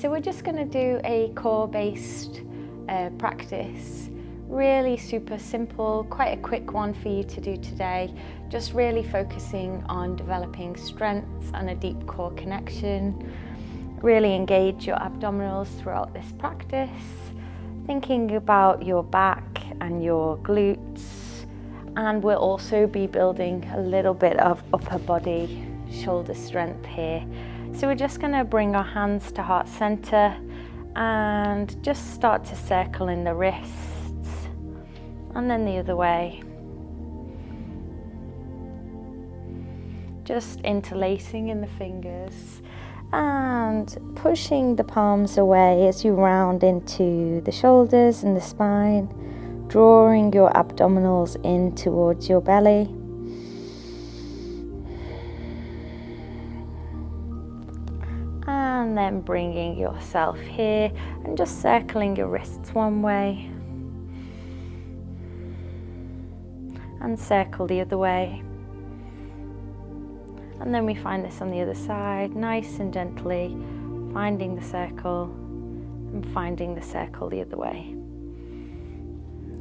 So we're just going to do a core-based practice. Really super simple, quite a quick one for you to do today. Just really focusing on developing strength and a deep core connection. Really engage your abdominals throughout this practice. Thinking about your back and your glutes. And we'll also be building a little bit of upper body shoulder strength here. So we're just going to bring our hands to heart center and just start to circle in the wrists and then the other way. Just interlacing in the fingers and pushing the palms away as you round into the shoulders and the spine, drawing your abdominals in towards your belly. And then bringing yourself here and just circling your wrists one way and circle the other way. And then we find this on the other side, nice and gently finding the circle and finding the circle the other way.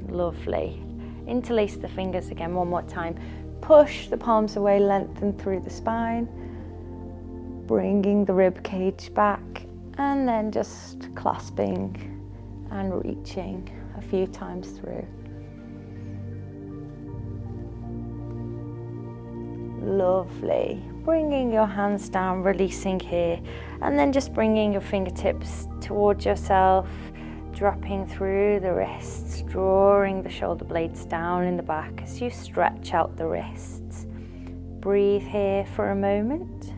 Lovely. Interlace the fingers again one more time. Push the palms away, lengthen through the spine. Bringing the rib cage back and then just clasping and reaching a few times through. Lovely. Bringing your hands down, releasing here, and then just bringing your fingertips towards yourself, dropping through the wrists, drawing the shoulder blades down in the back as you stretch out the wrists. Breathe here for a moment.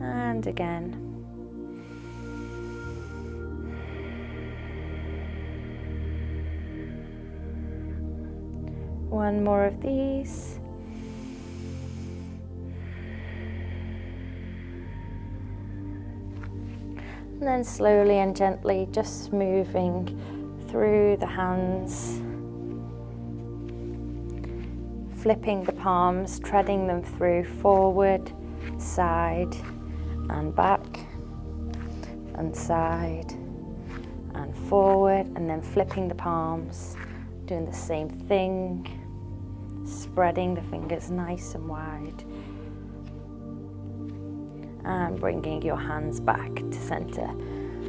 And again. One more of these. And then slowly and gently just moving through the hands. Flipping the palms, treading them through forward, side, and back, and side, and forward, and then flipping the palms, doing the same thing, spreading the fingers nice and wide, and bringing your hands back to center.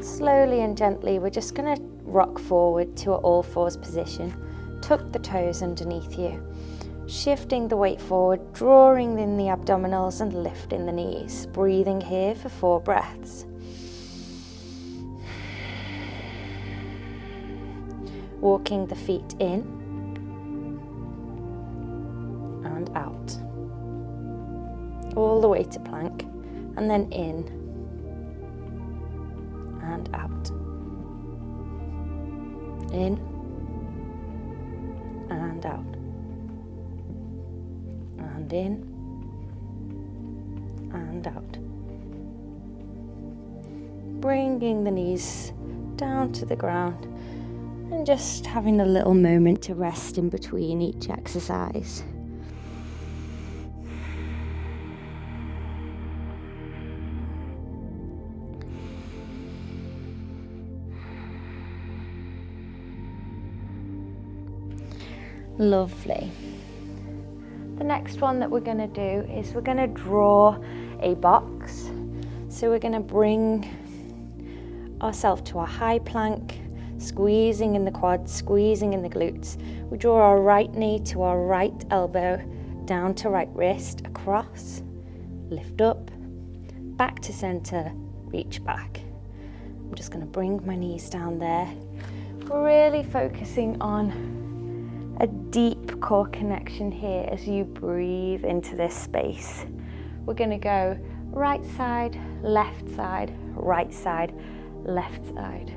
Slowly and gently, we're just going to rock forward to an all fours position, tuck the toes underneath you. Shifting the weight forward, drawing in the abdominals and lifting the knees. Breathing here for 4 breaths. Walking the feet in and out. All the way to plank and then in and out. In and out. And in and out. Bringing the knees down to the ground and just having a little moment to rest in between each exercise. Lovely. The next one that we're going to do is we're going to draw a box. So we're going to bring ourselves to a high plank, squeezing in the quads, squeezing in the glutes. We draw our right knee to our right elbow, down to right wrist, across, lift up, back to center, reach back. I'm just going to bring my knees down there. Really focusing on a deep core connection here as you breathe into this space. We're going to go right side, left side, right side, left side.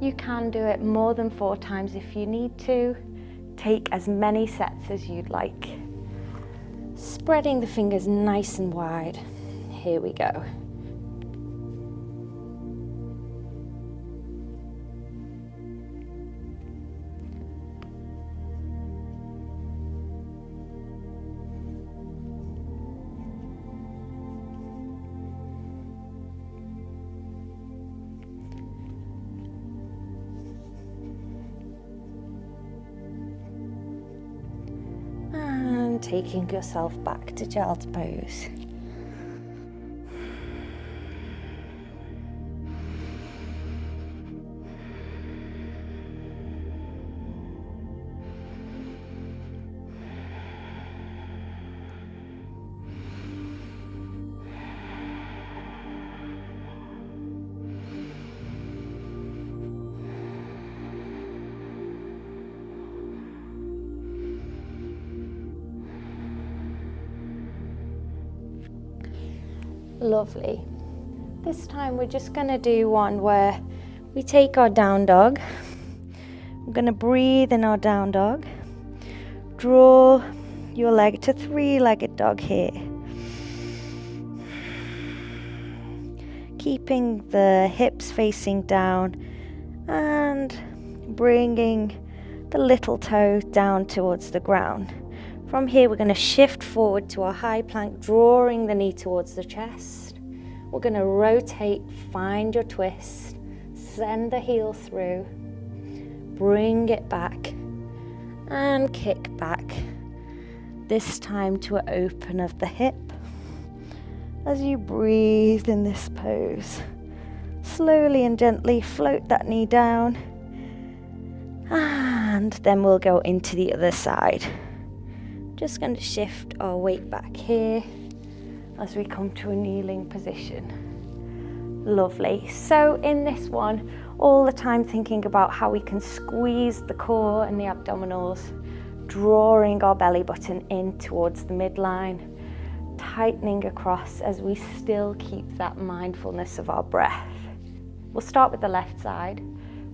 You can do it more than 4 times if you need to. Take as many sets as you'd like. Spreading the fingers nice and wide. Here we go. taking yourself back to child's pose. Lovely. This time we're just going to do one where we take our down dog. We're going to breathe in our down dog. Draw your leg to three-legged dog here. Keeping the hips facing down and bringing the little toe down towards the ground. From here, we're going to shift forward to our high plank, drawing the knee towards the chest. We're going to rotate, find your twist, send the heel through, bring it back, and kick back. This time to an open of the hip. As you breathe in this pose, slowly and gently float that knee down, and then we'll go into the other side. Just going to shift our weight back here as we come to a kneeling position. Lovely. So in this one, all the time thinking about how we can squeeze the core and the abdominals, drawing our belly button in towards the midline, tightening across as we still keep that mindfulness of our breath. We'll start with the left side.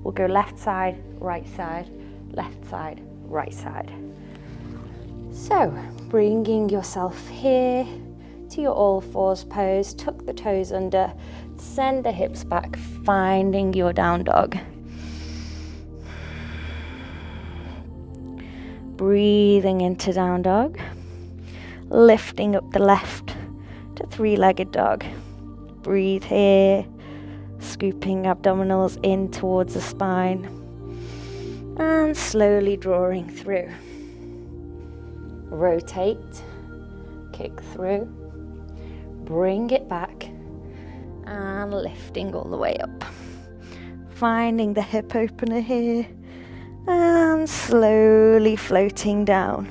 We'll go left side, right side, left side, right side. So, bringing yourself here to your all fours pose, tuck the toes under, send the hips back, finding your down dog. Breathing into down dog, lifting up the left to three-legged dog. Breathe here, scooping abdominals in towards the spine, and slowly drawing through. Rotate, kick through, bring it back, and lifting all the way up. Finding the hip opener here, and slowly floating down.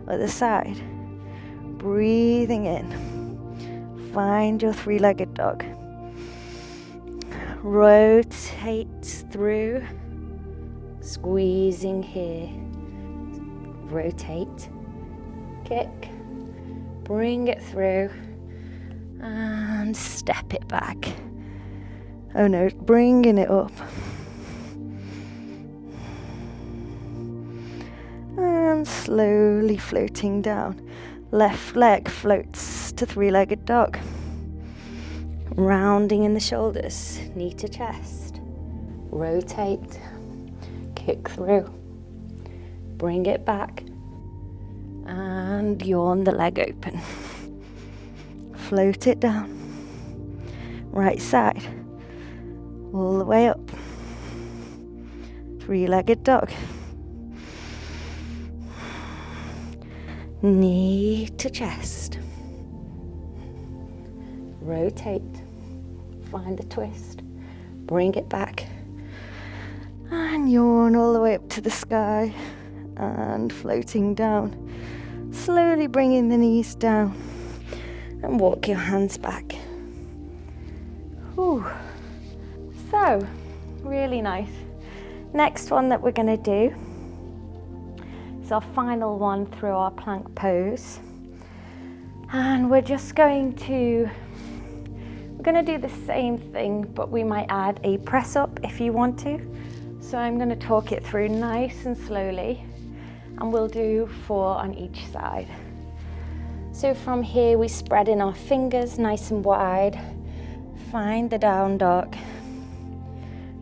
Other side. Breathing in. Find your three-legged dog. Rotate through, squeezing here. Rotate. Kick, bring it through, and step it back. Oh no, bringing it up. And slowly floating down. Left leg floats to three-legged dog. Rounding in the shoulders, knee to chest. Rotate, kick through, bring it back, and yawn the leg open. Float it down. Right side. All the way up. Three-legged dog. Knee to chest. Rotate. Find the twist. Bring it back. And yawn all the way up to the sky. And floating down. Slowly bringing the knees down and walk your hands back. Whew. So, really nice. Next one that we're going to do is our final one through our plank pose. And we're just going to do the same thing, but we might add a press up if you want to. So I'm going to talk it through nice and slowly. And we'll do 4 on each side. So from here we spread in our fingers nice and wide. Find the down dog.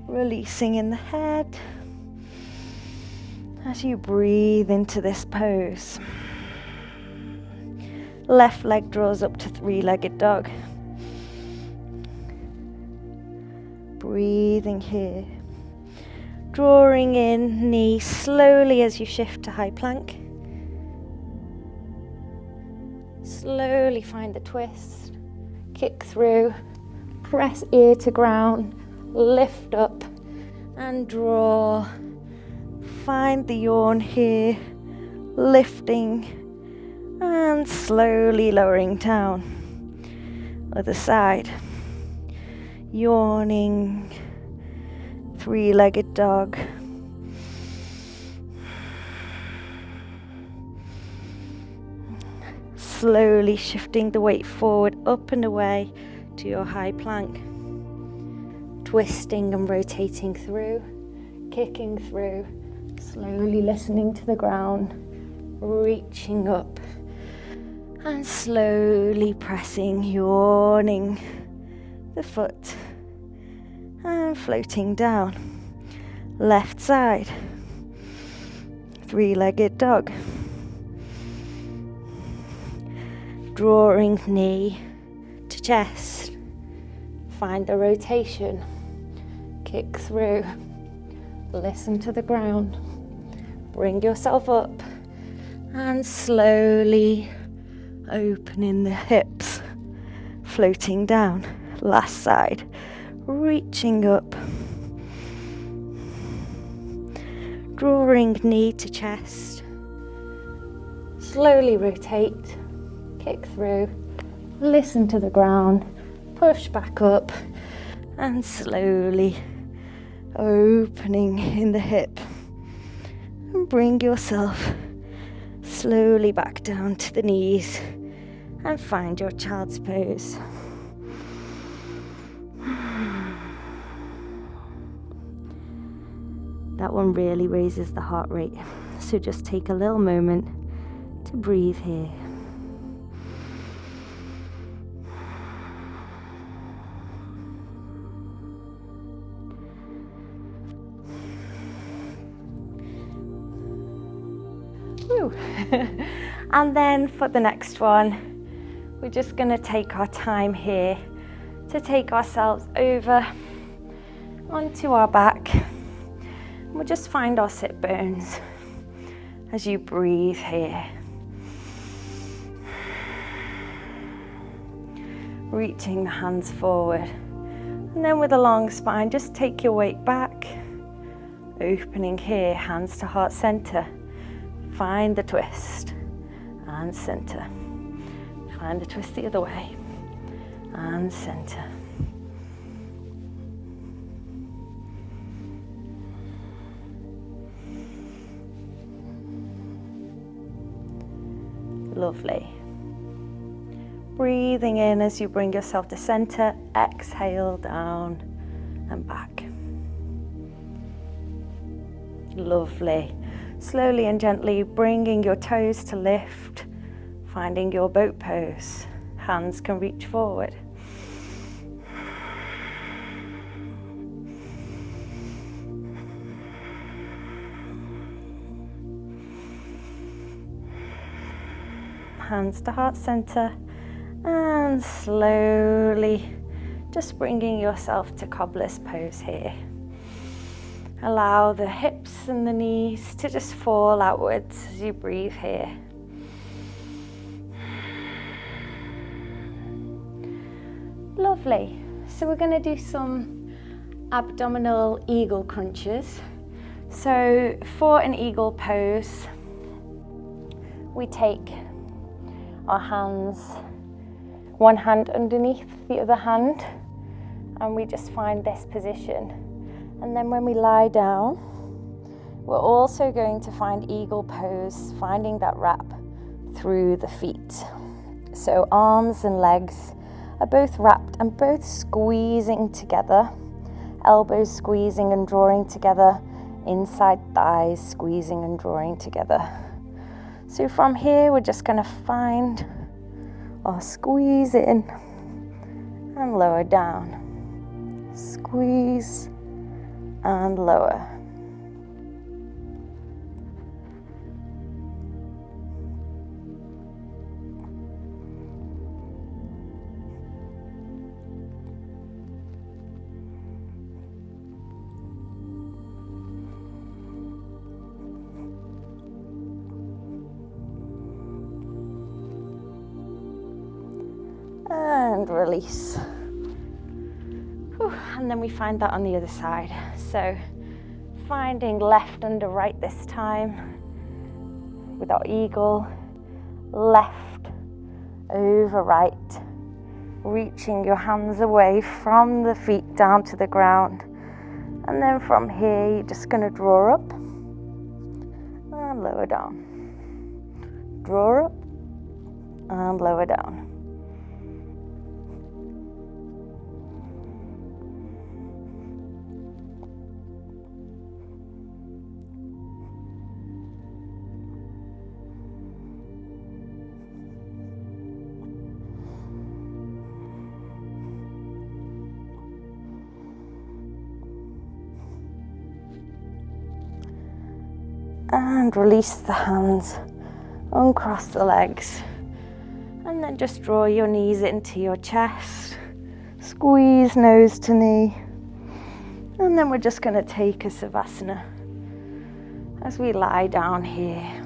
Releasing in the head. As you breathe into this pose. Left leg draws up to three-legged dog. Breathing here. Drawing in, knee slowly as you shift to high plank. Slowly find the twist, kick through, press ear to ground, lift up and draw. Find the yawn here, lifting and slowly lowering down. Other side, yawning, three-legged dog. Slowly shifting the weight forward, up and away to your high plank. Twisting and rotating through, kicking through, slowly listening to the ground, reaching up and slowly pressing, yawning the foot and floating down. Left side, three-legged dog. Drawing knee to chest. Find the rotation. Kick through. Listen to the ground. Bring yourself up and slowly opening the hips, floating down. Last side, reaching up. Drawing knee to chest. Slowly rotate. Kick through, listen to the ground, push back up and slowly opening in the hip and bring yourself slowly back down to the knees and find your child's pose. That one really raises the heart rate, so just take a little moment to breathe here. And then for the next one, we're just going to take our time here to take ourselves over onto our back. We'll just find our sit bones as you breathe here. Reaching the hands forward. And then with a long spine, just take your weight back. Opening here, hands to heart center. Find the twist and center. Find the twist the other way and center. Lovely. Breathing in as you bring yourself to center. Exhale down and back. Lovely. Slowly and gently bringing your toes to lift, finding your boat pose. Hands can reach forward. Hands to heart center and slowly just bringing yourself to cobbler's pose here. Allow the hips and the knees to just fall outwards as you breathe here. Lovely. So we're going to do some abdominal eagle crunches. So for an eagle pose, we take our hands, one hand underneath the other hand, and we just find this position. And then when we lie down, we're also going to find eagle pose, finding that wrap through the feet. So arms and legs are both wrapped and both squeezing together, elbows squeezing and drawing together, inside thighs squeezing and drawing together. So from here, we're just going to find our squeeze in and lower down. Squeeze and lower. and release. Whew. And then we find that on the other side. So finding left under right this time with our eagle, left over right, reaching your hands away from the feet down to the ground. And then from here, you're just going to draw up and lower down. Draw up and lower down. And release the hands, uncross the legs, and then just draw your knees into your chest, squeeze nose to knee, and then we're just going to take a savasana as we lie down here.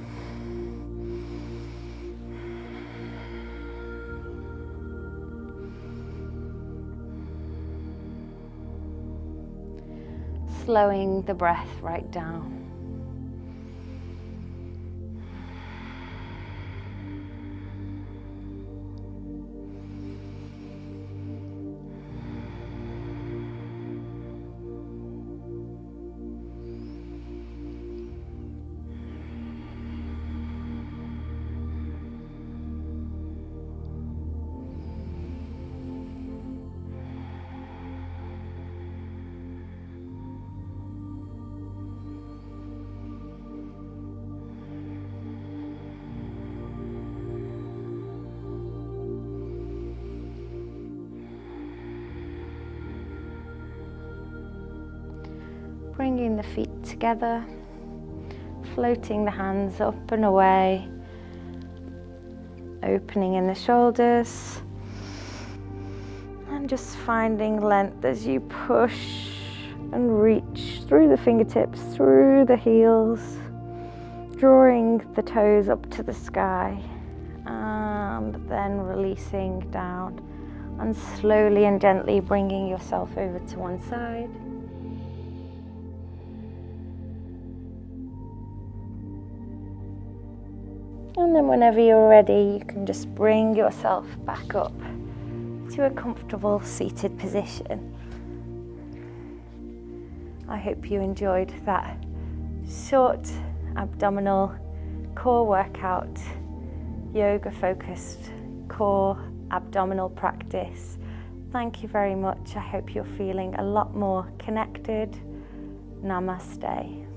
Slowing the breath right down. Bringing the feet together, floating the hands up and away, opening in the shoulders, and just finding length as you push and reach through the fingertips, through the heels, drawing the toes up to the sky, and then releasing down, and slowly and gently bringing yourself over to one side. And then whenever you're ready, you can just bring yourself back up to a comfortable seated position. I hope you enjoyed that short abdominal core workout, yoga focused core abdominal practice. Thank you very much. I hope you're feeling a lot more connected. Namaste.